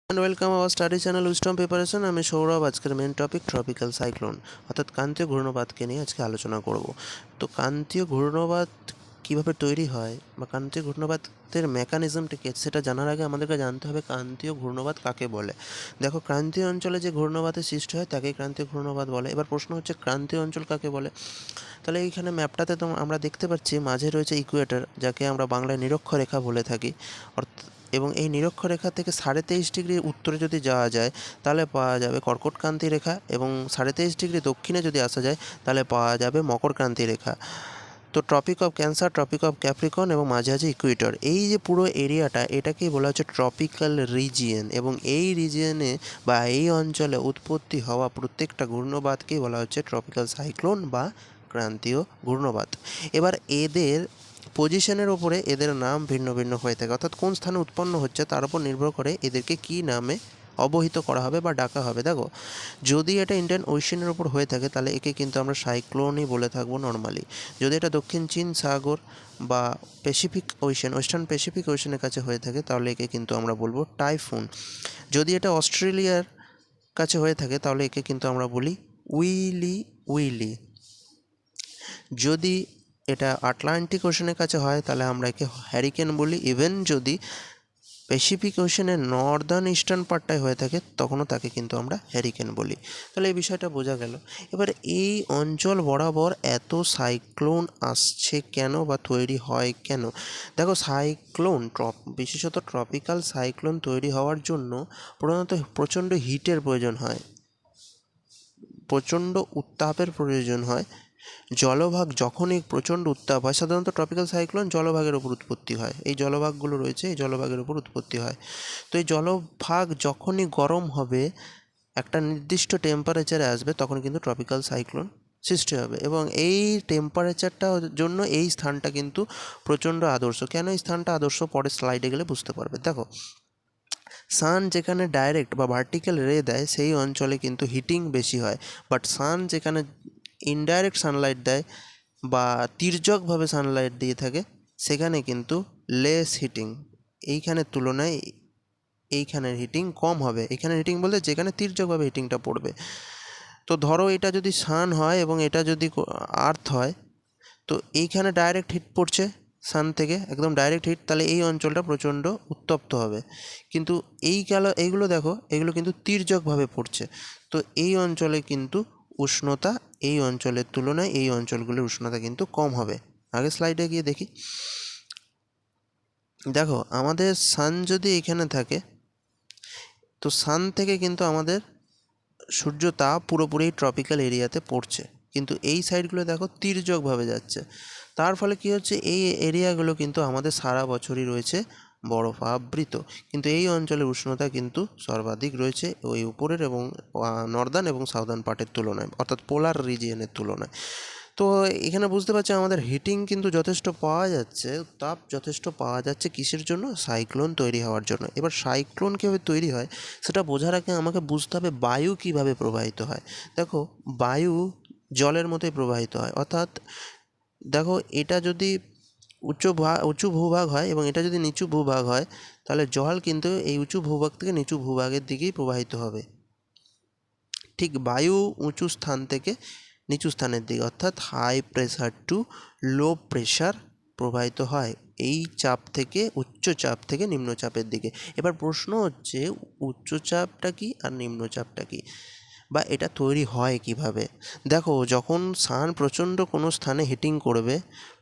And welcome hour study channel wisdom preparation. আমি সৌরভ। আজকের main topic tropical cyclone অর্থাৎ ক্রান্তীয় ঘূর্ণবাতকে নিয়ে আজকে আলোচনা করব। তো ক্রান্তীয় ঘূর্ণবাত কীভাবে তৈরি হয় বা ক্রান্তীয় ঘূর্ণবাতের মেকানিজমটা কী সেটা জানার আগে আমাদেরকে জানতে হবে ক্রান্তীয় ঘূর্ণবাত কাকে বলে। দেখো, ক্রান্তীয় অঞ্চলে যে ঘূর্ণবাতের সৃষ্টি হয় তাকেই ক্রান্তীয় ঘূর্ণবাত বলে। এবার প্রশ্ন হচ্ছে ক্রান্তীয় অঞ্চল কাকে বলে। তাহলে এইখানে ম্যাপটাতে তো আমরা দেখতে পাচ্ছি মাঝে রয়েছে ইকুয়েটর, যাকে আমরা বাংলায় নিরক্ষরেখা বলে থাকি। এবং এই নিরক্ষরেখা থেকে 23.5 ডিগ্রি উত্তরে যদি যাওয়া যায় তাহলে পাওয়া যাবে কর্কটক্রান্তি রেখা, এবং 23.5 ডিগ্রি দক্ষিণে যদি আসা যায় তাহলে পাওয়া যাবে মকরক্রান্তি রেখা। তো tropic of cancer, tropic of capricorn এবং মাঝে আছে ইকুয়েটর। এই যে পুরো এরিয়াটা, এটাকেই বলা হচ্ছে ট্রপিক্যাল রিজিয়ন, এবং এই রিজিয়নে বা এই অঞ্চলে উৎপত্তি হওয়া প্রত্যেকটা ঘূর্ণবাতকেই বলা হচ্ছে ট্রপিক্যাল সাইক্লোন বা ক্রান্তীয় ঘূর্ণবাত। এবার এদের পজিশনের ওপরে এদের নাম ভিন্ন ভিন্ন হয়ে থাকে, অর্থাৎ কোন স্থানে উৎপন্ন হচ্ছে তার উপর নির্ভর করে এদেরকে কী নামে অবহিত করা হবে বা ডাকা হবে। দেখো, যদি এটা ইন্ডিয়ান ওশেনের ওপর হয়ে থাকে তাহলে একে কিন্তু আমরা সাইক্লোনই বলে থাকবো নর্মালি। যদি এটা দক্ষিণ চীন সাগর বা প্যাসিফিক ওশেন, ওয়েস্টার্ন প্যাসিফিক ওশেনের কাছে হয়ে থাকে তাহলে একে কিন্তু আমরা বলবো টাইফুন। যদি এটা অস্ট্রেলিয়ার কাছে হয়ে থাকে তাহলে একে কিন্তু আমরা বলি উইলি উইলি। যদি এটা আটলান্টিক ওশেনের কাছে হয় তাহলে আমরা একে হ্যারিকেন বলি। ইভেন যদি প্যাসিফিক ওশেনের নর্দার্ন ইস্টার্ন পার্টটায় হয়ে থাকে তখনও তাকে কিন্তু আমরা হ্যারিকেন বলি। তাহলে এই বিষয়টা বোঝা গেল। এবার এই অঞ্চল বরাবর এত সাইক্লোন আসছে কেন বা তৈরি হয় কেন। দেখো, সাইক্লোন বিশেষত ট্রপিক্যাল সাইক্লোন তৈরি হওয়ার জন্য প্রধানত প্রচণ্ড হিটের প্রয়োজন হয়, প্রচণ্ড উত্তাপের প্রয়োজন হয়। জলভাগ যখনই প্রচণ্ড উত্তাপ হয়, সাধারণত ট্রপিক্যাল সাইক্লোন জলভাগের ওপর উৎপত্তি হয়। এই জলভাগগুলো রয়েছে, এই জলভাগের ওপর উৎপত্তি হয়। তো এই জলভাগ যখনই গরম হবে, একটা নির্দিষ্ট টেম্পারেচারে আসবে, তখন কিন্তু ট্রপিক্যাল সাইক্লোন সৃষ্টি হবে। এবং এই টেম্পারেচারটার জন্য এই স্থানটা কিন্তু প্রচণ্ড আদর্শ। কেন এই স্থানটা আদর্শ পরে স্লাইডে গেলে বুঝতে পারবে। দেখো, সান যেখানে ডাইরেক্ট বা ভার্টিক্যাল রে দেয় সেই অঞ্চলে কিন্তু হিটিং বেশি হয়, বাট সান যেখানে ইনডাইরেক্ট সানলাইট দেয় বা তির্যকভাবে সানলাইট দিয়ে থাকে সেখানে কিন্তু লেস হিটিং, এইখানের তুলনায় এইখানের হিটিং কম হবে। এইখানের হিটিং বলতে যেখানে তির্যকভাবে হিটিংটা পড়বে। তো ধরো এটা যদি সান হয় এবং এটা যদি আর্থ হয়, তো এইখানে ডাইরেক্ট হিট পড়ছে সান থেকে, একদম ডাইরেক্ট হিট, তাহলে এই অঞ্চলটা প্রচণ্ড উত্তপ্ত হবে। কিন্তু এইগুলো দেখো, এগুলো কিন্তু তির্যকভাবে পড়ছে। তো এই অঞ্চলে কিন্তু উষ্ণতা এই অঞ্চলের তুলনায় এই অঞ্চলগুলির উষ্ণতা কিন্তু কম হবে। আগে স্লাইডে গিয়ে দেখি। দেখো, আমাদের সান যদি এখানে থাকে, তো সান থেকে কিন্তু আমাদের সূর্য তাপ পুরোপুরি ট্রপিক্যাল এরিয়াতে পড়ছে, কিন্তু এই সাইডগুলো দেখো তির্যকভাবে যাচ্ছে। তার ফলে কী হচ্ছে, এই এরিয়াগুলো কিন্তু আমাদের সারা বছরই রয়েছে বরফাবৃত, কিন্তু এই অঞ্চলের উষ্ণতা কিন্তু সর্বাধিক রয়েছে ওই উপরের এবং নর্দার্ন এবং সাউদার্ন পার্টের তুলনায়, অর্থাৎ পোলার রিজিয়নের তুলনায়। তো এখানে বুঝতে পারছি আমাদের হিটিং কিন্তু যথেষ্ট পাওয়া যাচ্ছে, তাপ যথেষ্ট পাওয়া যাচ্ছে কিসের জন্য? সাইক্লোন তৈরি হওয়ার জন্য। এবার সাইক্লোন কীভাবে তৈরি হয় সেটা বোঝার আগে আমাকে বুঝতে হবে বায়ু কীভাবে প্রবাহিত হয়। দেখো, বায়ু জলের মতোই প্রবাহিত হয়, অর্থাৎ দেখো এটা যদি উঁচু ভূভাগ হয় এবং এটা যদি নিচু ভূভাগ হয় তাহলে জল কিন্তু এই উঁচু ভূভাগ থেকে নিচু ভূভাগের দিকেই প্রবাহিত হবে। ঠিক বায়ু উঁচু স্থান থেকে নিচু স্থানের দিকে, অর্থাৎ high pressure to low pressure প্রবাহিত হয়, এই চাপ থেকে উচ্চচাপ থেকে নিম্নচাপের দিকে। এবার প্রশ্ন হচ্ছে উচ্চচাপটা কি আর নিম্নচাপটা কি, বা এটা তৈরি হয় কিভাবে। দেখো, যখন সান প্রচণ্ড কোনো স্থানে হিটিং করবে,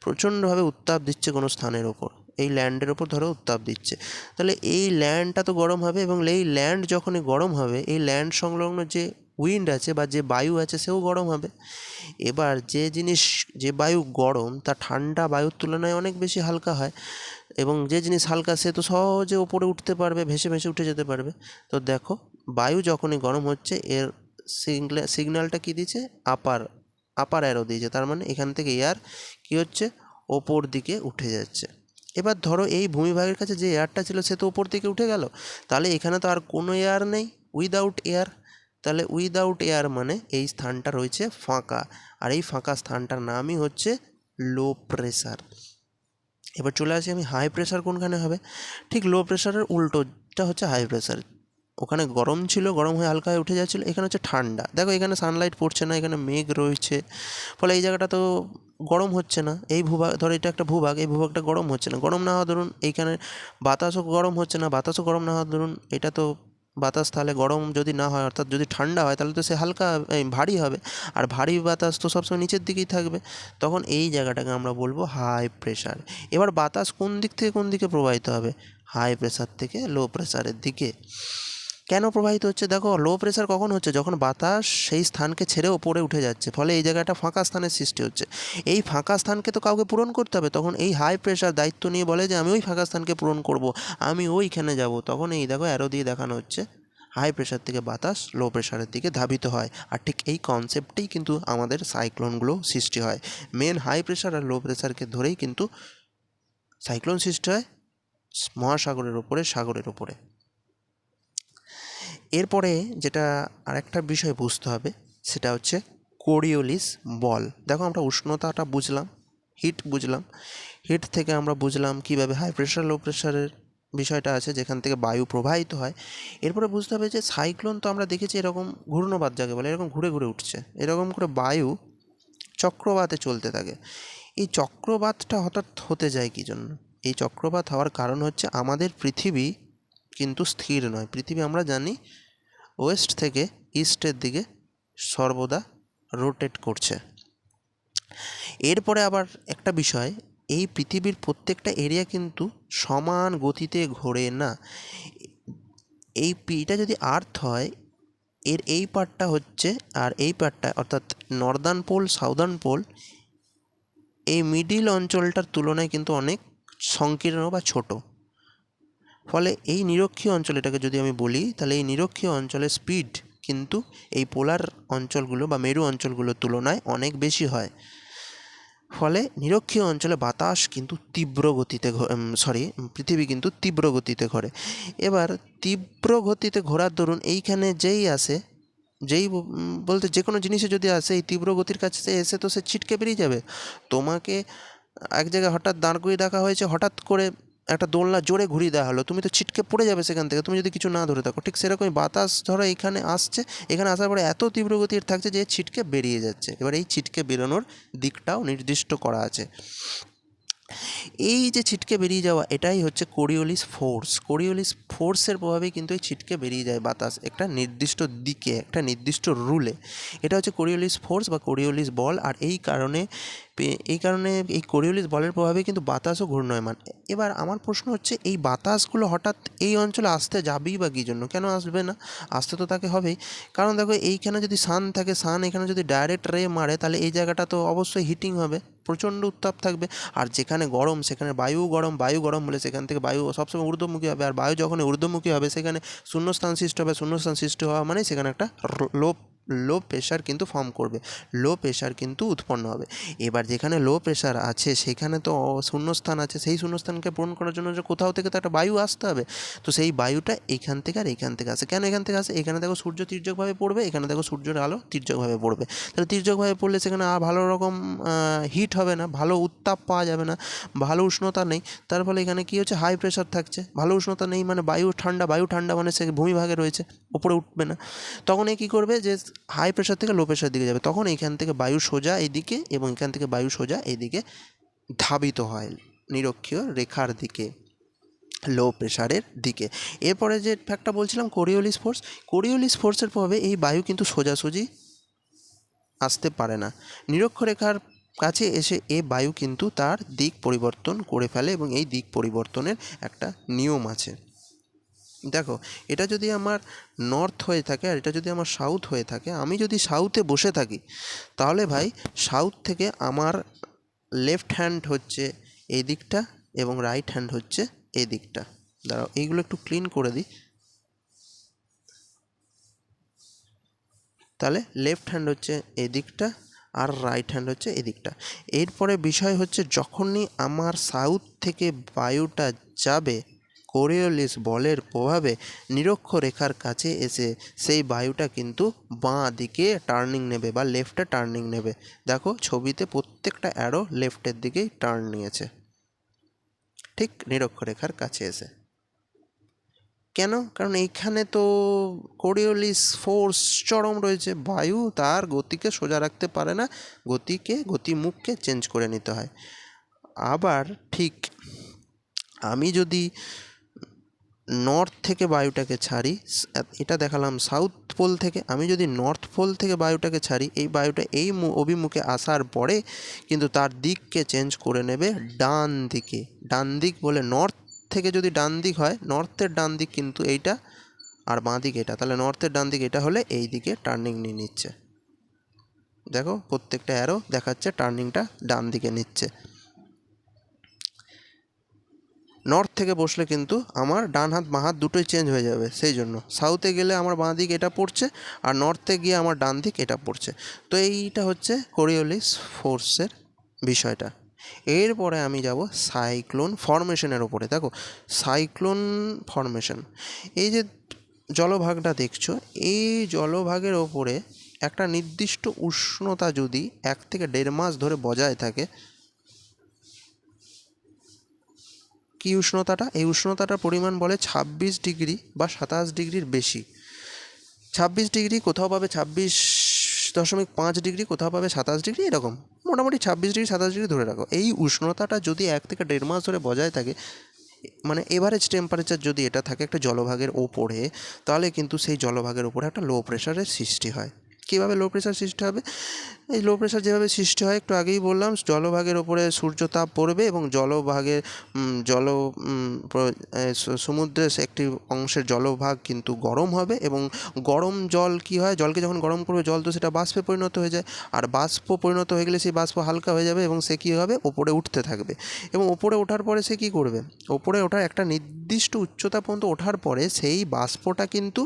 প্রচণ্ডভাবে উত্তাপ দিচ্ছে কোনো স্থানের ওপর, এই ল্যান্ডের ওপর ধরো উত্তাপ দিচ্ছে, তাহলে এই ল্যান্ডটা তো গরম হবে, এবং এই ল্যান্ড যখনই গরম হবে এই ল্যান্ড সংলগ্ন যে উইন্ড আছে বা যে বায়ু আছে সেও গরম হবে। এবার যে বায়ু গরম তা ঠান্ডা বায়ুর তুলনায় অনেক বেশি হালকা হয়, এবং যে জিনিস হালকা সে তো সহজে ওপরে উঠতে পারবে, ভেসে ভেসে উঠে যেতে পারবে। তো দেখো, বায়ু যখনই গরম হচ্ছে এর সিগন্যালটা কী দিয়েছে? আপার অ্যারো দিয়েছে, তার মানে এখান থেকে এয়ার কী হচ্ছে? ওপর দিকে উঠে যাচ্ছে। এবার ধরো এই ভূমিভাগের কাছে যে এয়ারটা ছিল সে তো ওপর দিকে উঠে গেল, তাহলে এখানে তো আর কোনো এয়ার নেই, উইদাউট এয়ার। তাহলে উইদাউট এয়ার মানে এই স্থানটা রয়েছে ফাঁকা, আর এই ফাঁকা স্থানটার নামই হচ্ছে লো প্রেশার। এবার চলে আসি আমি হাই প্রেশার কোনখানে হবে। ঠিক লো প্রেশারের উল্টোটা হচ্ছে হাই প্রেশার। ওখানে গরম ছিল, গরম হয়ে হালকা হয়ে উঠে যাচ্ছিলো, এখানে হচ্ছে ঠান্ডা। দেখো এখানে সানলাইট পড়ছে না, এখানে মেঘ রয়েছে, ফলে এই জায়গাটা তো গরম হচ্ছে না। এই ভূভাগ, ধরো এটা একটা ভূভাগ, এই ভূভাগটা গরম হচ্ছে না, গরম না হওয়া ধরুন এইখানে বাতাসও গরম হচ্ছে না, বাতাসও গরম না হওয়া ধরুন এটা তো বাতাস তাহলে গরম যদি না হয়, অর্থাৎ যদি ঠান্ডা হয় তাহলে তো সে হালকা ভারী হবে, আর ভারী বাতাস তো সবসময় নিচের দিকেই থাকবে, তখন এই জায়গাটাকে আমরা বলবো হাই প্রেশার। এবার বাতাস কোন দিক থেকে কোন দিকে প্রবাহিত হবে? হাই প্রেশার থেকে লো প্রেশারের দিকে। কেন প্রবাহিত হচ্ছে? দেখো লো প্রেশার কখন হচ্ছে? যখন বাতাস সেই স্থানকে ছেড়ে ওপরে উঠে যাচ্ছে, ফলে এই জায়গাটা ফাঁকা স্থানের সৃষ্টি হচ্ছে। এই ফাঁকা স্থানকে তো কাউকে পূরণ করতে হবে, তখন এই হাই প্রেশার দায়িত্ব নিয়ে বলে যে আমি ওই ফাঁকা স্থানকে পূরণ করব, আমি ওইখানে যাব। তখন এই দেখো অ্যারো দিয়ে দেখানো হচ্ছে হাই প্রেশার থেকে বাতাস লো প্রেশারের দিকে ধাবিত হয়। আর ঠিক এই কনসেপ্টেই কিন্তু আমাদের সাইক্লোনগুলো সৃষ্টি হয়। মেন হাই প্রেশার আর লো প্রেশারকে ধরেই কিন্তু সাইক্লোন সৃষ্টি হয় মহাসাগরের ওপরে, সাগরের ওপরে। এরপরে যেটা আরেকটা বিষয় বুঝতে হবে সেটা হচ্ছে কোরিওলিস বল। দেখো আমরা উষ্ণতাটা বুঝলাম, হিট বুঝলাম, হিট থেকে আমরা বুঝলাম কীভাবে হাই প্রেশার লো প্রেশারের বিষয়টা আছে যেখান থেকে বায়ু প্রবাহিত হয়। এরপরে বুঝতে হবে যে সাইক্লোন তো আমরা দেখেছি এরকম ঘূর্ণবাত যাকে বলে, এরকম ঘুরে ঘুরে উঠছে, এরকম করে বায়ু চক্রবাতে চলতে থাকে। এই চক্রবাতটা হঠাৎ হতে যায় কী জন্য? এই চক্রবাত হওয়ার কারণ হচ্ছে আমাদের পৃথিবী কিন্তু স্থির নয়। পৃথিবী আমরা জানি ওয়েস্ট থেকে ইস্টের দিকে সর্বদা রোটেট করছে। এরপরে আবার একটা বিষয়, এই পৃথিবীর প্রত্যেকটা এরিয়া কিন্তু সমান গতিতে ঘোরে না। এটা যদি আর্থ হয়, এর এই পার্টটা হচ্ছে, আর এই পার্টটা অর্থাৎ নর্দার্ন পোল সাউদার্ন পোল, এই মিডিল অঞ্চলটার তুলনায় কিন্তু অনেক সংকীর্ণ বা ছোট। ফলে এই নিরক্ষীয় অঞ্চল, এটাকে যদি আমি বলি, তাহলে এই নিরক্ষীয় অঞ্চলের স্পিড কিন্তু এই পোলার অঞ্চলগুলো বা মেরু অঞ্চলগুলোর তুলনায় অনেক বেশি হয়। ফলে নিরক্ষীয় অঞ্চলে বাতাস কিন্তু তীব্র গতিতে পৃথিবী কিন্তু তীব্র গতিতে ঘোরে। এবার তীব্র গতিতে ঘোরার দরুন এইখানে বলতে যে কোনো জিনিসে যদি আসে এই তীব্র গতির কাছে এসে তো সে ছিটকে বেরিয়ে যাবে। তোমাকে এক জায়গায় হঠাৎ দাঁড় করিয়ে রাখা হয়েছে, হঠাৎ করে একটা দোলনা জোরে ঘুরিয়ে দেওয়া হলো, তুমি তো ছিটকে পড়ে যাবে সেখান থেকে, তুমি যদি কিছু না ধরে থাকো। ঠিক সেরকমই বাতাস ধরো এখানে আসছে, এখানে আসার পরে এত তীব্র গতির থাকছে যে ছিটকে বেরিয়ে যাচ্ছে। এবার এই ছিটকে বেরোনোর দিকটাও নির্দিষ্ট করা আছে। এই যে ছিটকে বেরিয়ে যাওয়া, এটাই হচ্ছে কোরিওলিস ফোর্স। কোরিওলিস ফোর্সের প্রভাবেই কিন্তু এই ছিটকে বেরিয়ে যায় বাতাস একটা নির্দিষ্ট দিকে, একটা নির্দিষ্ট রুলে। এটা হচ্ছে কোরিওলিস ফোর্স বা কোরিওলিস বল। আর এই কারণে এই কোরিওলিস বলের প্রভাবে কিন্তু বাতাসও ঘূর্ণায়মান। এবার আমার প্রশ্ন হচ্ছে, এই বাতাসগুলো হঠাৎ এই অঞ্চলে আসতে যাবেই বা কী জন্য? কেন আসবে না? আসতে তো তাকে হবেই। কারণ দেখো এইখানে যদি সান থাকে, সান এখানে যদি ডাইরেক্ট রে মারে, তাহলে এই জায়গাটা তো অবশ্যই হিটিং হবে, প্রচণ্ড উত্তাপ থাকবে। আর যেখানে গরম সেখানে বায়ু গরম হলে সেখান থেকে বায়ু সবসময় ঊর্ধ্বমুখী হবে, আর বায়ু যখন ঊর্ধ্বমুখী হবে সেখানে শূন্যস্থান সৃষ্টি হবে। শূন্যস্থান সৃষ্টি হওয়া মানে সেখানে একটা লো লো প্রেশার কিন্তু ফর্ম করবে, লো প্রেশার কিন্তু উৎপন্ন হবে। এবার যেখানে লো প্রেশার আছে সেখানে তো শূন্যস্থান আছে, সেই শূন্যস্থানকে পূরণ করার জন্য যে কোথাও থেকে তো একটা বায়ু আসতে হবে। তো সেই বায়ুটা এইখান থেকে আর এইখান থেকে আসে। কেন এখান থেকে আসে? এখানে দেখো সূর্য তির্যকভাবে পড়বে, এখানে দেখো সূর্যের আলো তির্যকভাবে পড়বে। তাহলে তির্যকভাবে পড়লে সেখানে আর ভালো রকম হিট হবে না, ভালো উত্তাপ পাওয়া যাবে না, ভালো উষ্ণতা নেই। তার ফলে এখানে কী হচ্ছে? হাই প্রেশার থাকছে, ভালো উষ্ণতা নেই মানে বায়ু ঠান্ডা মানে সে ভূমিভাগে রয়েছে, ওপরে উঠবে না। তখন এ কী করবে? যে হাই প্রেশার থেকে লো প্রেশার দিকে যাবে, তখন এইখান থেকে বায়ু সোজা এইদিকে এবং এখান থেকে বায়ু সোজা এইদিকে ধাবিত হয় নিরক্ষীয় রেখার দিকে, লো প্রেশারের দিকে। এরপরে যে ফ্যাক্টটা বলছিলাম কোরিওলিস ফোর্স, কোরিওলিস ফোর্সের প্রভাবে এই বায়ু কিন্তু সোজাসুজি আসতে পারে না। নিরক্ষরেখার কাছে এসে এ বায়ু কিন্তু তার দিক পরিবর্তন করে ফেলে, এবং এই দিক পরিবর্তনের একটা নিয়ম আছে। দেখো এটা যদি আমার নর্থ হয়ে থাকে আর এটা যদি আমার সাউথ হয়ে থাকে, আমি যদি সাউথে বসে থাকি তাহলে ভাই সাউথ থেকে আমার লেফট হ্যান্ড হচ্ছে এই দিকটা এবং রাইট হ্যান্ড হচ্ছে এই দিকটা। দাঁড়াও এইগুলো একটু ক্লিন করে দিই। তাহলে লেফট হ্যান্ড হচ্ছে এই দিকটা আর রাইট হ্যান্ড হচ্ছে এদিকটা। এরপরে বিষয় হচ্ছে, যখনই আমার সাউথ থেকে বায়ুটা যাবে কোরিওলিস বলের প্রভাবে নিরক্ষরেখার কাছে এসে সেই বায়ুটা কিন্তু বাঁ দিকে টার্নিং নেবে বা লেফটে টার্নিং নেবে। দেখো ছবিতে প্রত্যেকটা অ্যারো লেফটের দিকেই টার্ন নিয়েছে, ঠিক নিরক্ষরেখার কাছে এসে। কেন? কারণ এইখানে তো কোরিওলিস ফোর্স চরম রয়েছে, বায়ু তার গতিকে সোজা রাখতে পারে না, গতিমুখকে চেঞ্জ করে নিতে হয়। আবার ঠিক আমি যদি নর্থ থেকে বায়ুটাকে ছাড়ি, এটা দেখালাম সাউথ পোল থেকে, আমি যদি নর্থ পোল থেকে বায়ুটাকে ছাড়ি, এই বায়ুটা এই অভিমুখে আসার পরে কিন্তু তার দিককে চেঞ্জ করে নেবে ডান দিকে। ডান দিক বলে নর্থ থেকে যদি ডান দিক হয়, নর্থের ডান দিক কিন্তু এইটা, আর বাঁ দিক এটা, তাহলে নর্থের ডান দিক এটা হলে এই দিকে টার্নিং নিয়ে নিচ্ছে। দেখো প্রত্যেকটা অ্যারো দেখাচ্ছে টার্নিংটা ডান দিকে নিচ্ছে। নর্থ থেকে বসলে কিন্তু আমার ডান হাত বাঁ হাত দুটোই চেঞ্জ হয়ে যাবে, সেই জন্য সাউথে গেলে আমার বাঁ দিক এটা পড়ছে, আর নর্থে গিয়ে আমার ডান দিক এটা পড়ছে। তো এইটা হচ্ছে কোরিওলিস ফোর্সের বিষয়টা। এরপরে আমি যাব সাইক্লোন ফরমেশনের ওপরে। দেখো সাইক্লোন ফরমেশন, এই যে জলভাগটা দেখছো, এই জলভাগের ওপরে একটা নির্দিষ্ট উষ্ণতা যদি 1 থেকে 1.5 মাস ধরে বজায় থাকে, কি উষ্ণতাটা? এই উষ্ণতাটার পরিমাণ বলে 26 ডিগ্রি বা 27 ডিগ্রির বেশি। 26 ডিগ্রি কোথাও পাবে, 26.5 ডিগ্রি কোথাও পাবে, 27 ডিগ্রি, এরকম মোটামুটি 26 ডিগ্রি 27 ডিগ্রি ধরে রাখো। এই উষ্ণতাটা যদি 1 থেকে 1.5 মাস ধরে বজায় থাকে, মানে এভারেজ টেম্পারেচার যদি এটা থাকে একটা জলভাগের ওপরে, তাহলে কিন্তু সেই জলভাগের ওপরে একটা লো প্রেশারের সৃষ্টি হয়। কীভাবে লো প্রেশার সৃষ্টি হবে? এই লো প্রেশার যেভাবে সৃষ্টি হয় একটু আগেই বললাম, জলভাগের ওপরে সূর্যতাপ পড়বে এবং জলভাগের সমুদ্রের একটি অংশের জলভাগ কিন্তু গরম হবে, এবং গরম জল কি হয়, জলকে যখন গরম করবে জল তো সেটা বাষ্পে পরিণত হয়ে যায়, আর বাষ্প পরিণত হয়ে গেলে সেই বাষ্প হালকা হয়ে যাবে এবং সে কী হবে, ওপরে উঠতে থাকবে। এবং ওপরে ওঠার পরে সে কী করবে, ওপরে ওঠার একটা নির্দিষ্ট উচ্চতা পর্যন্ত ওঠার পরে সেই বাষ্পটা কিন্তু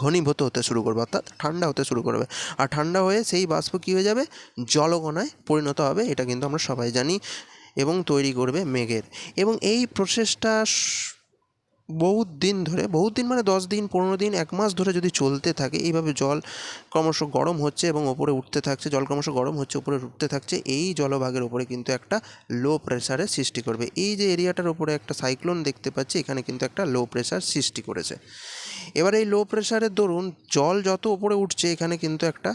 ঘনীভূত হতে শুরু করবে, অর্থাৎ ঠান্ডা হতে শুরু করবে, আর ঠান্ডা হয়ে সেই বাষ্প কী হয়ে যাবে, জলকণায় পরিণত হবে। এটা কিন্তু আমরা সবাই জানি, এবং তৈরি করবে মেঘের। এবং এই প্রসেসটা বহুত দিন ধরে, বহুত দিন মানে 10 দিন 15 দিন 1 মাস ধরে যদি চলতে থাকে, এইভাবে জল ক্রমশ গরম হচ্ছে এবং ওপরে উঠতে থাকছে, জল ক্রমশ গরম হচ্ছে ওপরে উঠতে থাকছে, এই জলভাগের ওপরে কিন্তু একটা লো প্রেশারের সৃষ্টি করবে। এই যে এরিয়াটার ওপরে একটা সাইক্লোন দেখতে পাচ্ছি, এখানে কিন্তু একটা লো প্রেশার সৃষ্টি করেছে। এবার এই লো প্রেশারের দরুন জল যত ওপরে উঠছে, এখানে কিন্তু একটা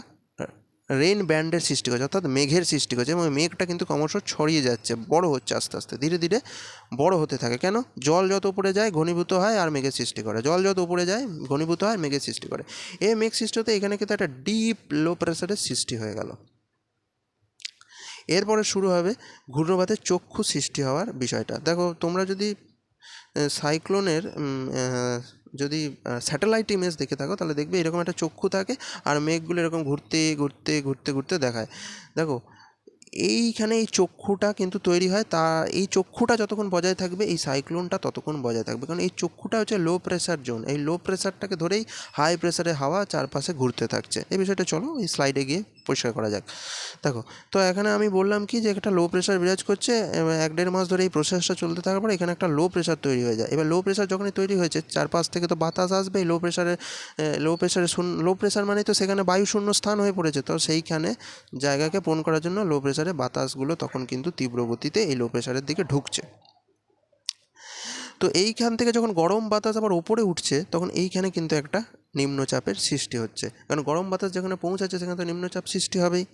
রেন ব্যান্ডের সৃষ্টি করছে, অর্থাৎ মেঘের সৃষ্টি করছে, এবং মেঘটা কিন্তু ক্রমশ ছড়িয়ে যাচ্ছে, বড় হচ্ছে, আস্তে আস্তে ধীরে ধীরে বড় হতে থাকে। কেন? জল যত উপরে যায় ঘনীভূত হয় আর মেঘের সৃষ্টি করে, জল যত উপরে যায় ঘনীভূত হয় মেঘের সৃষ্টি করে। এই মেঘ সৃষ্টি হতে এখানে কিন্তু একটা ডিপ লো প্রেশারের সৃষ্টি হয়ে গেল। এরপরে শুরু হবে ঘূর্ণবাতের চক্ষু সৃষ্টি হওয়ার বিষয়টা। দেখো তোমরা যদি সাইক্লোনের যদি স্যাটেলাইট ইমেজ দেখে থাকো, তাহলে দেখবে এরকম একটা চক্ষু থাকে, আর মেঘগুলো এরকম ঘুরতে ঘুরতে ঘুরতে ঘুরতে দেখায়। দেখো এইখানে এই চক্ষুটা কিন্তু তৈরি হয়, তা এই চক্ষুটা যতক্ষণ বজায় থাকবে এই সাইক্লোনটা ততক্ষণ বজায় থাকবে, কারণ এই চক্ষুটা হচ্ছে লো প্রেশার জোন। এই লো প্রেশারটাকে ধরেই হাই প্রেশারে হাওয়া চারপাশে ঘুরতে থাকছে। এই বিষয়টা চলো এই স্লাইডে গিয়ে পরিষ্কার করা যাক। দেখো, তো এখানে আমি বললাম কি, যে একটা লো প্রেশার বিরাজ করছে, 1-1.5 মাস ধরে এই প্রসেসটা চলতে থাকার পর এখানে একটা লো প্রেশার তৈরি হয়ে যায়। এবার লো প্রেশার যখনই তৈরি হয়েছে, চারপাশ থেকে তো বাতাস আসবে, এই লো প্রেশার মানে তো সেখানে বায়ু শূন্য স্থান হয়ে পড়েছে, তো সেইখানে জায়গাকে পূরণ করার জন্য লো প্রেশারে বাতাসগুলো তখন কিন্তু তীব্র গতিতে এই লো প্রেশারের দিকে ঢুকছে। তো এইখান থেকে যখন গরম বাতাস আবার ওপরে উঠছে, তখন এইখানে কিন্তু একটা নিম্নচাপের সৃষ্টি হচ্ছে, কারণ গরম বাতাস যেখানে পৌঁছাচ্ছে সেখানে তো নিম্নচাপ সৃষ্টি হবেই।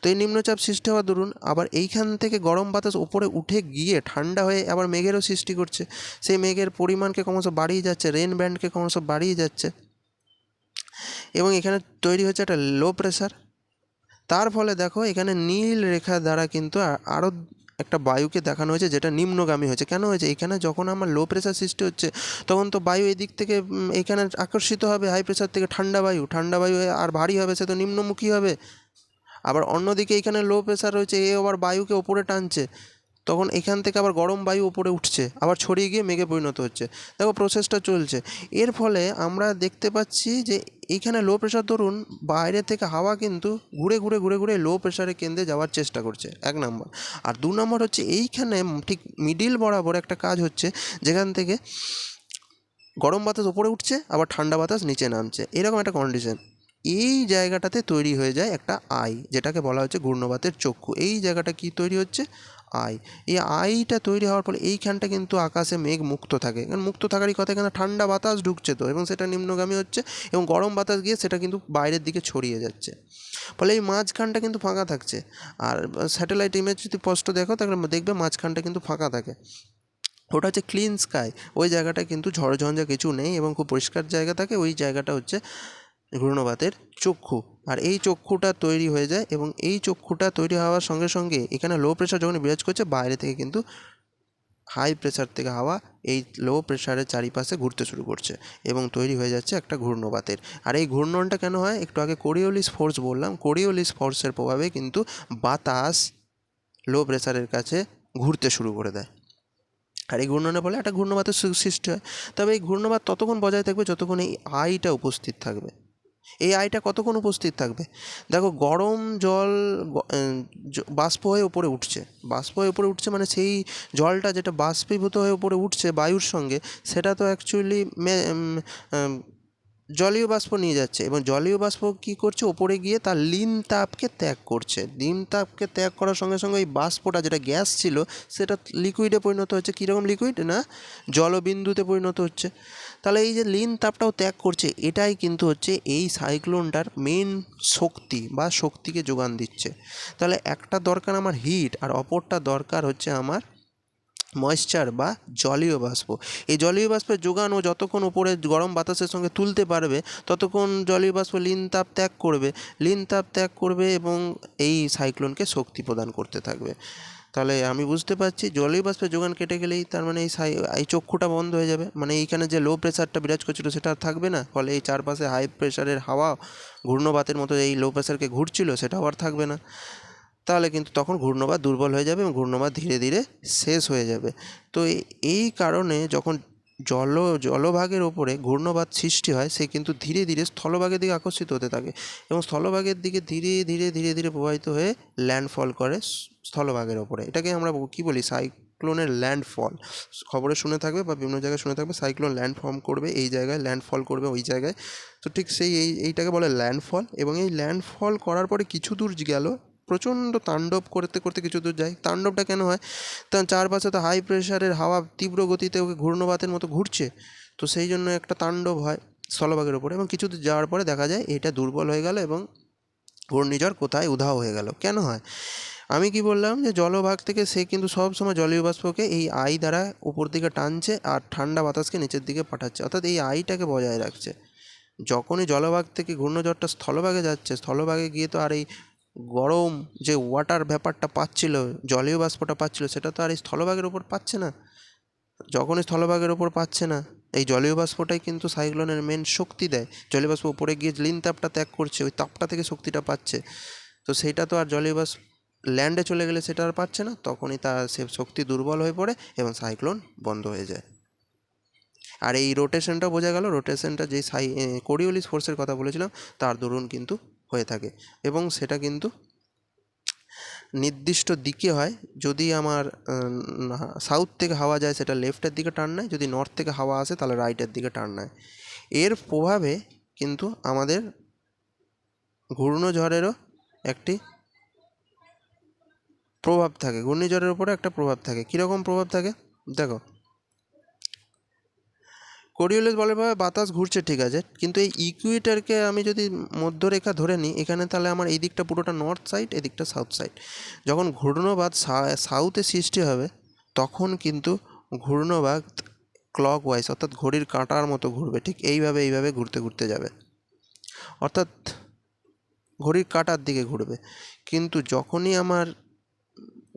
তো এই নিম্নচাপ সৃষ্টি হওয়ার দরুন আবার এইখান থেকে গরম বাতাস উপরে উঠে গিয়ে ঠান্ডা হয়ে আবার মেঘেরও সৃষ্টি করছে, সেই মেঘের পরিমাণকে ক্রমশ বাড়িয়ে যাচ্ছে, রেন ব্যান্ডকে ক্রমশ বাড়িয়ে যাচ্ছে, এবং এখানে তৈরি হচ্ছে একটা লো প্রেশার। তার ফলে দেখো এখানে নীল রেখা দ্বারা কিন্তু আরও একটা বায়ুকে দেখানো হয়েছে, যেটা নিম্নগামী হয়েছে। কেন হয়েছে? এখানে যখন আমার লো প্রেশার সৃষ্টি হচ্ছে, তখন তো বায়ু এদিক থেকে এখানে আকর্ষিত হবে, হাই প্রেশার থেকে ঠান্ডা বায়ু আর ভারী হবে, সে তো নিম্নমুখী হবে। আবার অন্যদিকে এখানে লো প্রেশার রয়েছে, এ আবার বায়ুকে ওপরে টানছে, তখন এখান থেকে আবার গরম বায়ু ওপরে উঠছে, আবার ছড়িয়ে গিয়ে মেঘে পরিণত হচ্ছে। দেখো প্রসেসটা চলছে। এর ফলে আমরা দেখতে পাচ্ছি যে এইখানে লো প্রেশার ধরুন বাইরে থেকে হাওয়া কিন্তু ঘুরে ঘুরে ঘুরে ঘুরে লো প্রেশারের কেন্দ্রে যাওয়ার চেষ্টা করছে, 1 নম্বর। আর 2 নম্বর হচ্ছে এইখানে ঠিক মিডিল বরাবর একটা কাজ হচ্ছে, যেখান থেকে গরম বাতাস ওপরে উঠছে, আবার ঠান্ডা বাতাস নিচে নামছে, এরকম একটা কন্ডিশন। এই জায়গাটাতে তৈরি হয়ে যায় একটা আই, যেটাকে বলা হচ্ছে ঘূর্ণবাতের চক্ষু। এই জায়গাটা কি তৈরি হচ্ছে? আই। এই আইটা তৈরি হওয়ার ফলে এইখানটা কিন্তু আকাশে মেঘ মুক্ত থাকে, কারণ মুক্ত থাকারই কথা, এখানে ঠান্ডা বাতাস ঢুকছে তো, এবং সেটা নিম্নগামী হচ্ছে এবং গরম বাতাস গিয়ে সেটা কিন্তু বাইরের দিকে ছড়িয়ে যাচ্ছে, ফলে এই মাঝখানটা কিন্তু ফাঁকা থাকছে। আর স্যাটেলাইট ইমেজ যদি স্পষ্ট দেখো তাহলে দেখবে মাঝখানটা কিন্তু ফাঁকা থাকে, ওটা হচ্ছে ক্লিন স্কাই। ওই জায়গাটা কিন্তু ঝড়ঝঞ্ঝা কিছু নেই এবং খুব পরিষ্কার জায়গা থাকে, ওই জায়গাটা হচ্ছে ঘূর্ণবাতের চক্ষু। আর এই চক্ষুটা তৈরি হয়ে যায়, এবং এই চক্ষুটা তৈরি হওয়ার সঙ্গে সঙ্গে এখানে লো প্রেশার যখন বিরাজ করছে, বাইরে থেকে কিন্তু হাই প্রেশার থেকে হাওয়া এই লো প্রেশারের চারিপাশে ঘুরতে শুরু করছে এবং তৈরি হয়ে যাচ্ছে একটা ঘূর্ণবাতের। আর এই ঘূর্ণনটা কেন হয়, একটু আগে কোরিওলিস ফোর্স বললাম, কোরিওলিস ফোর্সের প্রভাবে কিন্তু বাতাস লো প্রেশারের কাছে ঘুরতে শুরু করে দেয়, আর এই ঘূর্ণনের ফলে একটা ঘূর্ণবাতের সৃষ্টি হয়। তবে এই ঘূর্ণবাত ততক্ষণ বজায় থাকবে যতক্ষণ এই আইটা উপস্থিত থাকবে। এই আইটা কতক্ষণ উপস্থিত থাকবে, দেখো গরম জল বাষ্প হয়ে উপরে উঠছে, বাষ্প হয়ে উপরে উঠছে মানে সেই জলটা যেটা বাষ্পীভূত হয়ে উপরে উঠছে বায়ুর সঙ্গে, সেটা তো অ্যাকচুয়ালি জলীয় বাষ্প নিয়ে যাচ্ছে, এবং জলীয় বাষ্প কী করছে, ওপরে গিয়ে তার লিন তাপকে ত্যাগ করছে। লিন তাপকে ত্যাগ করার সঙ্গে সঙ্গে ওই বাষ্পটা যেটা গ্যাস ছিল সেটা লিকুইডে পরিণত হচ্ছে। কীরকম লিকুইড না, জলবিন্দুতে পরিণত হচ্ছে। তাহলে এই যে লিন তাপটাও ত্যাগ করছে, এটাই কিন্তু হচ্ছে এই সাইক্লোনটার মেন শক্তি বা শক্তিকে যোগান দিচ্ছে। তাহলে একটা দরকার আমার হিট, আর অপরটা দরকার হচ্ছে আমার ময়েশ্চার বা জলীয় বাষ্প। এই জলীয় বাষ্পের যোগান ও যতক্ষণ উপরে গরম বাতাসের সঙ্গে তুলতে পারবে ততক্ষণ জলীয় বাষ্প লিন তাপ ত্যাগ করবে, লিন তাপ ত্যাগ করবে এবং এই সাইক্লোনকে শক্তি প্রদান করতে থাকবে। তাহলে আমি বুঝতে পারছি জলীয় বাষ্পের যোগান কেটে গেলেই তার মানে এই চক্ষুটা বন্ধ হয়ে যাবে, মানে এইখানে যে লো প্রেশারটা বিরাজ করছিল সেটা আর থাকবে না, ফলে এই চারপাশে হাই প্রেশারের হাওয়া ঘূর্ণবাতের মতো এই লো প্রেশারকে ঘুরছিল সেটাও আর থাকবে না। তাহলে কিন্তু তখন ঘূর্ণবাত দুর্বল হয়ে যাবে এবং ঘূর্ণবাত ধীরে ধীরে শেষ হয়ে যাবে। তো এই কারণে যখন জলভাগের ওপরে ঘূর্ণবাত সৃষ্টি হয়, সে কিন্তু ধীরে ধীরে স্থলভাগের দিকে আকর্ষিত হতে থাকে এবং স্থলভাগের দিকে ধীরে ধীরে ধীরে ধীরে প্রবাহিত হয়ে ল্যান্ডফল করে স্থলভাগের ওপরে। এটাকে আমরা কী বলি, সাইক্লোনের ল্যান্ডফল। খবরে শুনে থাকবে বা বিভিন্ন জায়গায় শুনে থাকবে, সাইক্লোন ল্যান্ড ফর্ম করবে এই জায়গায়, ল্যান্ডফল করবে ওই জায়গায়। তো ঠিক এইটাকে বলে ল্যান্ডফল। এবং এই ল্যান্ডফল করার পরে কিছু দূর গেল, প্রচণ্ড তাণ্ডব করতে করতে কিছু দূর যায়। তাণ্ডবটা কেন হয়, তার চারপাশে তো হাই প্রেশারের হাওয়া তীব্র গতিতে ওকে ঘূর্ণবাতের মতো ঘুরছে, তো সেই জন্য একটা তাণ্ডব হয় স্থলভাগের ওপরে, এবং কিছু দূর যাওয়ার পরে দেখা যায় এটা দুর্বল হয়ে গেল এবং ঘূর্ণিঝড় কোথায় উধাও হয়ে গেল। কেন হয়, আমি কি বললাম যে জলভাগ থেকে সে কিন্তু সব সময় জলীয় বাষ্পকে এই আই দ্বারা উপর দিকে টানছে আর ঠান্ডা বাতাসকে নিচের দিকে পাঠাচ্ছে, অর্থাৎ এই আইটাকে বজায় রাখছে। যখনই জলভাগ থেকে ঘূর্ণঝড়টা স্থলভাগে যাচ্ছে, স্থলভাগে গিয়ে তো আর এই গরম যে ওয়াটার ব্যাপারটা পাচ্ছিল, জলীয় বাষ্পটা পাচ্ছিল, সেটা তো আর এই স্থলভাগের ওপর পাচ্ছে না। যখনই স্থলভাগের ওপর পাচ্ছে না, এই জলীয় বাষ্পটাই কিন্তু সাইক্লোনের মেন শক্তি দেয়। জলীয় বাষ্প উপরে গিয়ে লিন তাপটা ত্যাগ করছে, ওই তাপটা থেকে শক্তিটা পাচ্ছে। তো সেইটা তো আর জলীয় বাষ্প ল্যান্ডে চলে গেলে সেটা আর পাচ্ছে না, তখনই তার সে শক্তি দুর্বল হয়ে পড়ে এবং সাইক্লোন বন্ধ হয়ে যায়। আর এই রোটেশনটা বোঝা গেল, রোটেশনটা যে কোরিওলিস ফোর্সের কথা বলেছিলাম তার দরুন কিন্তু হয়ে থাকে, এবং সেটা কিন্তু নির্দিষ্ট দিকে হয়। যদি আমার সাউথ থেকে হাওয়া যায় সেটা লেফটের দিকে টার্ন নেয়, যদি নর্থ থেকে হাওয়া আসে তাহলে রাইটের দিকে টার্ন নেয়। এর প্রভাবে কিন্তু আমাদের ঘূর্ণঝড়েরও একটি প্রভাব থাকে, ঘূর্ণিঝড়ের উপরে একটা প্রভাব থাকে। কীরকম প্রভাব থাকে দেখো, কোরিওলিস বলয়ভাবে বাতাস ঘুরছে ঠিক আছে, কিন্তু এই ইকুয়েটরকে আমি যদি মধ্যরেখা ধরে নিই এখানে, তাহলে আমার এই দিকটা পুরোটা নর্থ সাইড, এদিকটা সাউথ সাইড। যখন ঘূর্ণবাত সাউথে সৃষ্টি হবে তখন কিন্তু ঘূর্ণবাত ক্লক ওয়াইজ অর্থাৎ ঘড়ির কাঁটার মতো ঘুরবে, ঠিক এইভাবে ঘুরতে ঘুরতে যাবে, অর্থাৎ ঘড়ির কাঁটার দিকে ঘুরবে। কিন্তু যখনই আমার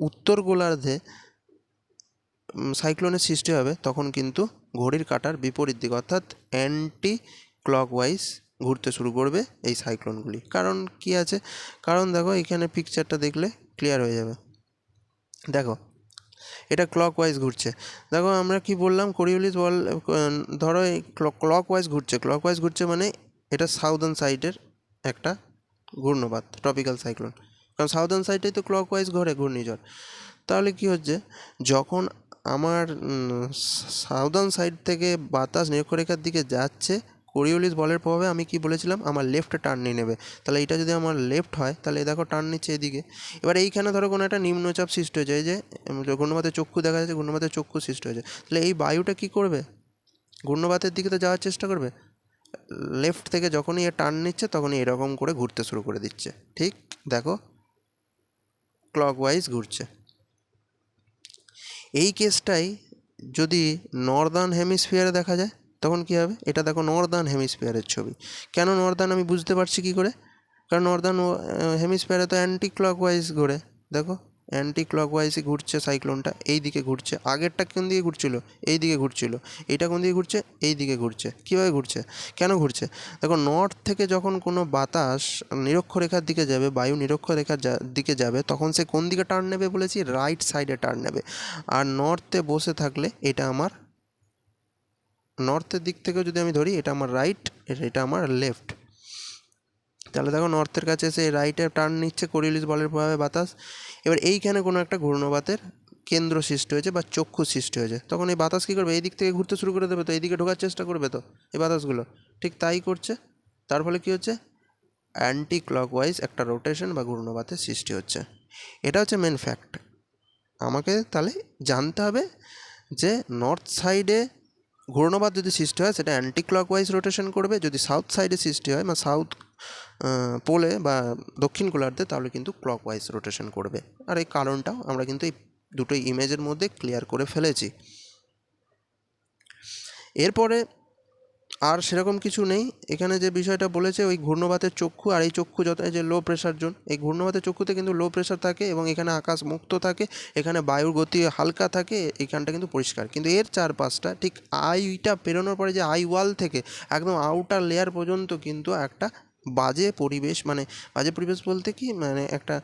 উত্তর গোলার্ধে সাইক্লোনের সৃষ্টি হবে তখন কিন্তু ঘড়ির কাঁটার বিপরীত দিকে অর্থাৎ অ্যান্টি ক্লকওয়াইজ ঘুরতে শুরু করবে এই সাইক্লোনগুলি। কারণ কি আছে, কারণ দেখো এখানে পিকচারটা দেখলে ক্লিয়ার হয়ে যাবে। দেখো এটা ক্লকওয়াইজ ঘুরছে, দেখো আমরা কি বললাম, কোরিওলিস ধরো এই ক্লকওয়াইজ ঘুরছে মানে এটা সাউদার্ন সাইডের একটা ঘূর্ণবাত, ট্রপিক্যাল সাইক্লোন, কারণ সাউদার্ন সাইডেই তো ক্লকওয়াইজ ঘোরে ঘূর্ণিঝড়। তাহলে কি হচ্ছে, যখন আমার সাউদার্ন সাইড থেকে বাতাস নিরক্ষরেখার দিকে যাচ্ছে কোরিওলিস বলের প্রভাবে আমি কি বলেছিলাম, আমার লেফট টার্ন নিয়ে নেবে। তাহলে এটা যদি আমার লেফট হয় তাহলে দেখো টার্ন নিচ্ছে এদিকে। এবার এইখানে ধরো কোনো একটা নিম্নচাপ সৃষ্টি হয়েছে, এই যে ঘূর্ণবাতের চক্ষু দেখা যাচ্ছে, ঘূর্ণবাতের চক্ষু সৃষ্টি হয়েছে। তাহলে এই বায়ুটা কি করবে, ঘূর্ণবাতের দিকে তো যাওয়ার চেষ্টা করবে। লেফট থেকে যখনই এ টার্ন নিচ্ছে তখনই এরকম করে ঘুরতে শুরু করে দিচ্ছে। ঠিক দেখো ক্লকওয়াইজ ঘুরছে। এই কেসটাই যদি নর্দার্ন হেমিস্ফিয়ারে দেখা যায় তখন কী হবে, এটা দেখো নর্দার্ন হেমিস্ফিয়ারের ছবি। কেন নর্দার্ন আমি বুঝতে পারছি কী করে, কারণ নর্দার্ন হেমিস্ফিয়ারে তো অ্যান্টি ক্লকওয়াইজ ঘোরে। দেখো অ্যান্টি ক্লকওয়াইজই ঘুরছে সাইক্লোনটা, এই দিকে ঘুরছে। আগেরটা কোন দিকে ঘুরছিল, এই দিকে ঘুরছিল। এইটা কোন দিকে ঘুরছে, এই দিকে ঘুরছে। কীভাবে ঘুরছে, কেন ঘুরছে, দেখো নর্থ থেকে যখন কোনো বাতাস নিরক্ষরেখার দিকে যাবে, বায়ু নিরক্ষরেখার দিকে যাবে, তখন সে কোন দিকে টার্ন নেবে বলেছি, রাইট সাইডে টার্ন নেবে। আর নর্থে বসে থাকলে এটা আমার নর্থের দিক থেকেও যদি আমি ধরি এটা আমার রাইট, এটা আমার লেফট। তাহলে দেখো নর্থের কাছে এসে রাইটে টার্ন নিচ্ছে কোরিওলিস বলের প্রভাবে বাতাস। এবার এইখানে কোনো একটা ঘূর্ণবাতের কেন্দ্র সৃষ্টি হয়েছে বা চক্ষু সৃষ্টি হয়েছে, তখন এই বাতাস কী করবে, এই দিক থেকে ঘুরতে শুরু করে দেবে, তো এইদিকে ঢোকার চেষ্টা করবে তো এই বাতাসগুলো। ঠিক তাই করছে। তার ফলে কী হচ্ছে, অ্যান্টি ক্লকওয়াইজ একটা রোটেশন বা ঘূর্ণবাতের সৃষ্টি হচ্ছে। এটা হচ্ছে মেন ফ্যাক্ট। আমাকে তাহলে জানতে হবে যে নর্থ সাইডে ঘূর্ণবাত যদি সৃষ্টি হয় সেটা অ্যান্টি ক্লকওয়াইজ রোটেশন করবে, যদি সাউথ সাইডে সৃষ্টি হয় বা সাউথ পোলে বা দক্ষিণ গোলার্ধে তাহলে কিন্তু ক্লকওয়াইজ রোটেশন করবে। আর এই কারণটাও আমরা কিন্তু এই দুটোই ইমেজের মধ্যে ক্লিয়ার করে ফেলেছি। এরপরে আর সেরকম কিছু নেই। এখানে যে বিষয়টা বলেছে ওই ঘূর্ণবাতের চক্ষু, আর এই চক্ষু যত যে লো প্রেশার জোন, এই ঘূর্ণবাতের চক্ষুতে কিন্তু লো প্রেশার থাকে এবং এখানে আকাশ মুক্ত থাকে, এখানে বায়ুর গতি হালকা থাকে, এইখানটা কিন্তু পরিষ্কার। কিন্তু এর চারপাশটা ঠিক আইটা পেরোনোর পরে যে আই ওয়াল থেকে একদম আউটার লেয়ার পর্যন্ত কিন্তু একটা বাজে পরিবেশ, মানে বাজে পরিবেশ বলতে কি, মানে একটা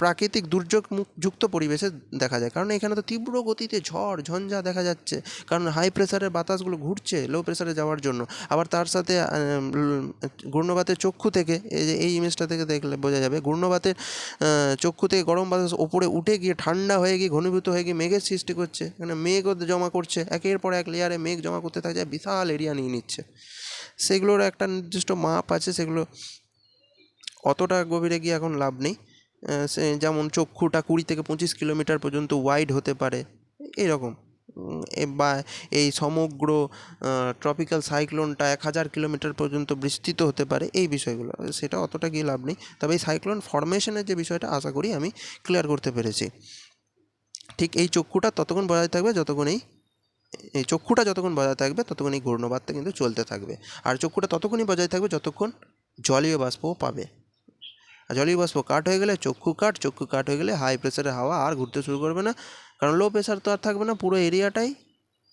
প্রাকৃতিক দুর্যোগ যুক্ত পরিবেশে দেখা যায়। কারণ এখানে তো তীব্র গতিতে ঝড় ঝঞ্ঝা দেখা যাচ্ছে, কারণ হাই প্রেসারের বাতাসগুলো ঘুরছে লো প্রেসারে যাওয়ার জন্য। আবার তার সাথে ঘূর্ণবাতের চক্ষু থেকে, এই যে এই ইমেজটা থেকে দেখলে বোঝা যাবে, ঘূর্ণবাতের চক্ষু থেকে গরম বাতাস ওপরে উঠে গিয়ে ঠান্ডা হয়ে গিয়ে ঘনীভূত হয়ে গিয়ে মেঘের সৃষ্টি করছে। এখানে মেঘও জমা করছে, একের পর এক লেয়ারে মেঘ জমা করতে থাকে, বিশাল এরিয়া নিয়ে নিচ্ছে। সেগুলোর একটা নির্দিষ্ট মাপ আছে, সেগুলো অতটা গভীরে গিয়ে এখন লাভ নেই। সে যেমন চক্ষুটা 20 থেকে 25 কিলোমিটার পর্যন্ত ওয়াইড হতে পারে এরকম, বা এই সমগ্র ট্রপিক্যাল সাইক্লোনটা 1000 কিলোমিটার পর্যন্ত বিস্তৃত হতে পারে, এই বিষয়গুলো সেটা অতটা গিয়ে লাভ নেই। তবে এই সাইক্লোন ফর্মেশনের যে বিষয়টা আশা করি আমি ক্লিয়ার করতে পেরেছি। ঠিক এই চক্ষুটা ততক্ষণ বজায় থাকবে যতক্ষণ এই চক্ষুটা যতক্ষণ বজায় থাকবে ততক্ষণ এই ঘূর্ণবাতটা কিন্তু চলতে থাকবে। আর চক্ষুটা ততক্ষণই বজায় থাকবে যতক্ষণ জলীয় বাষ্পও পাবে। আর জলীয় বাষ্প কাট হয়ে গেলে চক্ষু কাট হয়ে গেলে হাই প্রেসারের হাওয়া আর ঘুরতে শুরু করবে না, কারণ লো প্রেসার তো আর থাকবে না, পুরো এরিয়াটাই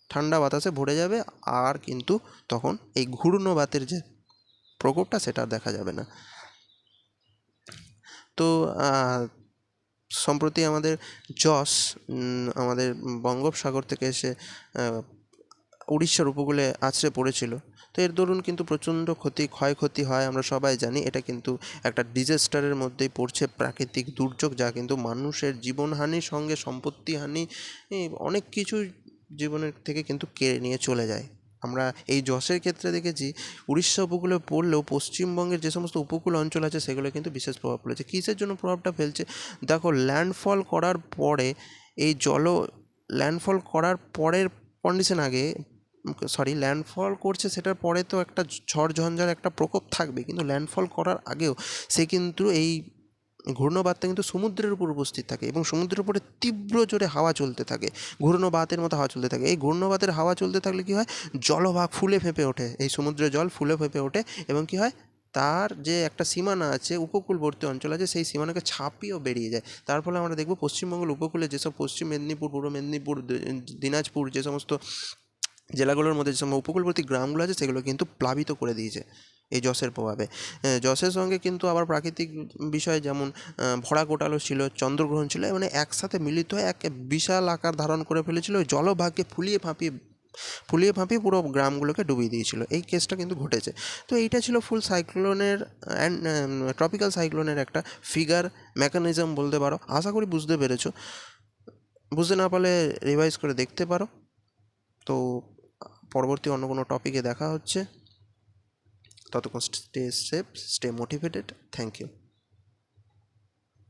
ঠান্ডা বাতাসে ভরে যাবে। আর কিন্তু তখন এই ঘূর্ণবাতের যে প্রকোপটা সেটা দেখা যাবে না। তো সম্প্রতি আমাদের জস আমাদের বঙ্গোপসাগর থেকে এসে উড়িষ্যার উপকূলে আছড়ে পড়েছিল। তো এর দরুন কিন্তু প্রচণ্ড ক্ষয়ক্ষতি হয়, আমরা সবাই জানি। এটা কিন্তু একটা ডিজাস্টারের মধ্যেই পড়ছে, প্রাকৃতিক দুর্যোগ, যা কিন্তু মানুষের জীবনহানির সঙ্গে সম্পত্তিহানি, অনেক কিছু জীবনের থেকে কিন্তু কেড়ে নিয়ে চলে যায়। আমরা এই যশের ক্ষেত্রে দেখেছি উড়িষ্যা উপকূলে পড়লেও পশ্চিমবঙ্গের যে সমস্ত উপকূল অঞ্চল আছে সেগুলো কিন্তু বিশেষ প্রভাব ফেলেছে। কিসের জন্য প্রভাবটা ফেলছে, দেখো ল্যান্ডফল করার পরে এই ল্যান্ডফল করার পরের কন্ডিশন আগে, ল্যান্ডফল করছে সেটার পরে তো একটা ঝড় ঝঞ্ঝার একটা প্রকোপ থাকবে, কিন্তু ল্যান্ডফল করার আগেও সে কিন্তু এই ঘূর্ণবাতটা কিন্তু সমুদ্রের উপর উপস্থিত থাকে এবং সমুদ্রের উপরে তীব্র জোরে হাওয়া চলতে থাকে, ঘূর্ণবাতের মতো হাওয়া চলতে থাকে। এই ঘূর্ণবাতের হাওয়া চলতে থাকলে কী হয়, জলভাগ ফুলে ফেঁপে ওঠে, এই সমুদ্রের জল ফুলে ফেঁপে ওঠে এবং কী হয়, তার যে একটা সীমানা আছে, উপকূলবর্তী অঞ্চল আছে, সেই সীমানাকে ছাপিয়েও বেরিয়ে যায়। তার ফলে আমরা দেখব পশ্চিমবঙ্গের উপকূলে যেসব পশ্চিম মেদিনীপুর, পূর্ব মেদিনীপুর, দিনাজপুর, যে সমস্ত জেলাগুলোর মধ্যে যে সমস্ত উপকূলবর্তী গ্রামগুলো আছে সেগুলো কিন্তু প্লাবিত করে দিয়েছে এই যশের প্রভাবে। যশের সঙ্গে কিন্তু আবার প্রাকৃতিক বিষয় যেমন ভরা গোটালো ছিল, চন্দ্রগ্রহণ ছিল, মানে একসাথে মিলিত হয়ে এক বিশাল আকার ধারণ করে ফেলেছিল, ওই জলভাগকে ফুলিয়ে ফাঁপিয়ে পুরো গ্রামগুলোকে ডুবিয়ে দিয়েছিল। এই কেসটা কিন্তু ঘটেছে। তো এইটা ছিল ফুল সাইক্লোনের অ্যান্ড ট্রপিক্যাল সাইক্লোনের একটা ফিগার মেকানিজম বলতে পারো। আশা করি বুঝতে পেরেছো। বুঝতে না পারলে রিভাইজ করে দেখতে পারো। তো পরবর্তী অন্য কোনো টপিকে দেখা হচ্ছে। ততক্ষণ stay safe, stay motivated. Thank you.